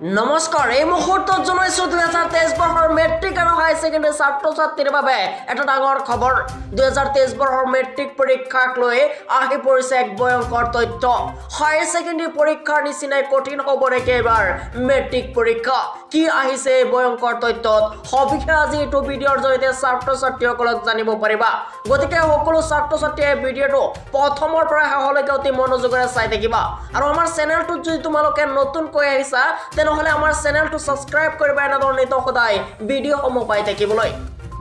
নমস্কাৰ এই মুহূৰ্তত জনাইছো 2023 বৰ্ষৰ মেট্ৰিক আৰু হাই সেকেন্ডাৰী ছাত্ৰ-ছাত্ৰীৰ বাবে এটা ডাঙৰ খবৰ 2023 বৰ্ষৰ মেট্ৰিক পৰীক্ষাক লৈ আহি পৰিছে এক ভয়ংকৰ তথ্য হাই সেকেন্ডাৰী পৰীক্ষাৰ নিচিনাই কঠিন হ'ব নেকি এবাৰ মেট্ৰিক পৰীক্ষা কি আহিছে এই ভয়ংকৰ তথ্যত সবিশেষ আজি এইটো ভিডিঅ'ৰ জৰিয়তে ছাত্ৰ-ছাত্ৰীসকলক জানিব পাৰিবা গতিকে সকলো ছাত্ৰ-ছাত্ৰীয়ে ভিডিঅ'টো প্ৰথমৰ পৰা শেষলৈকে অতি মনোযোগেৰে চাই থাকিবা আৰু আমাৰ চেনেলটো যদি তোমালোকে নতুনকৈ আহিছা নহলে আমাৰ চেনেলটো সাবস্ক্ৰাইব কৰিবা এনেধৰণৰ সদায় ভিডিঅ'সমূহ পাই থাকিবলৈ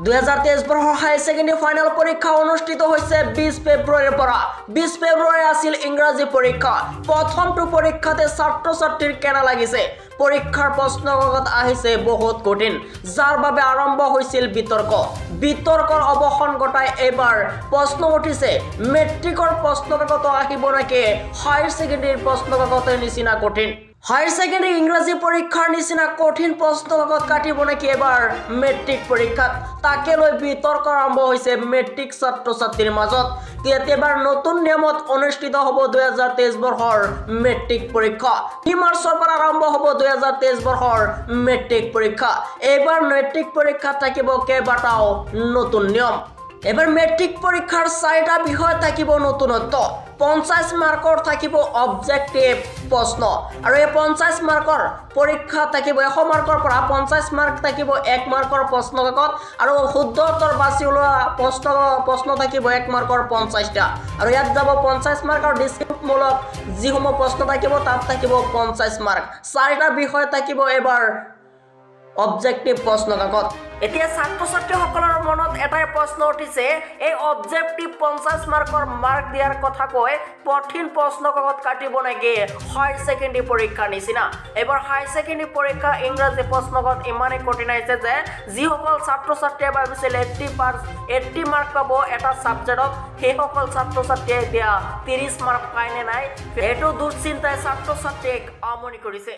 2023 বৰ্ষৰ হাই সেকেন্ডাৰী ফাইনেল পৰীক্ষা অনুষ্ঠিত হৈছে 20 ফেব্ৰুৱাৰীৰ পৰা 20 ফেব্ৰুৱাৰী আছিল ইংৰাজী পৰীক্ষা প্ৰথমটো পৰীক্ষাতে ছাত্ৰ-ছাত্ৰীৰ কেনে লাগিছে পৰীক্ষাৰ প্ৰশ্নকাকত আহিছে বহুত কঠিন যাৰ বাবে আৰম্ভ হৈছিল বিতৰ্কৰ অৱসান ঘটাই এবাৰ প্ৰশ্ন উঠিছে মেট্ৰিকৰ প্ৰশ্নকাকত আহিব নেকি হাই সেকেন্ডাৰীৰ প্ৰশ্নকাকতৰ নিচিনা কঠিন হায়াৰ সেকেন্ডাৰী ইংৰাজী পৰীক্ষাৰ নিচিনা কঠিন প্ৰশ্নকাকত কাটিব নেকি এবাৰ মেট্ৰিক পৰীক্ষাত তাকে লৈ বিতৰ্ক আৰম্ভ হৈছে মেট্ৰিক ছাত্ৰ-ছাত্ৰীৰ মাজত এবাৰ নতুন নিয়মত অনুষ্ঠিত হ'ব 2023 বৰ্ষৰ মেট্ৰিক পৰীক্ষা 3 মাৰ্চৰ পৰা আৰম্ভ হ'ব 2023 বৰ্ষৰ মেট্ৰিক পৰীক্ষা এবাৰ মেট্ৰিক পৰীক্ষা থাকিব কেইবাটাও নতুন নিয়ম এবাৰ মেট্ৰিক পৰীক্ষাৰ 4টা বিষয় থাকিব নতুনত্ব 50 মাৰ্কৰ থাকিব অবজেক্টিভ প্ৰশ্ন আৰু এই 50 মাৰ্কৰ পৰীক্ষা থাকিব 100 মাৰ্কৰ পৰা 50 মাৰ্ক থাকিব 1 মাৰ্কৰ প্ৰশ্নকাকত আৰু শুদ্ধ উত্তৰ বাছি ওলোৱা প্ৰশ্ন থাকিব 1 মাৰ্কৰ 50টা আৰু ইয়াত যাব 50 মাৰ্কৰ ডিসক্ৰিপটিভমূলক যিসমূহ প্ৰশ্ন থাকিব তাত থাকিব 50 মাৰ্ক 4টা বিষয় থাকিব এবাৰ অবজেক্টিভ প্ৰশ্নকাকত এতিয়া ছাত্ৰ-ছাত্ৰীসকলৰ মনত এটাই প্ৰশ্ন উঠিছে এই অবজেক্টিভ 50 মাৰ্কৰ মাৰ্ক দিয়াৰ কথা কৈ কঠিন প্ৰশ্নকাকত কাটিব নেকি হাই সেকেন্ডাৰী পৰীক্ষাৰ নিচিনা এবাৰ হাই সেকেন্ডাৰী পৰীক্ষা ইংৰাজী প্ৰশ্নকাকত ইমানেই কঠিন আহিছে যে যিসকল ছাত্ৰ-ছাত্ৰীয়ে ভাবিছিল 80 মাৰ্ক পাব এটা সাবজেক্টত সেইসকল ছাত্ৰ-ছাত্ৰীয়ে এতিয়া 30 মাৰ্ক পায়নে নাই এইটো দুশ্চিন্তাই ছাত্ৰ-ছাত্ৰীক আমনি কৰিছে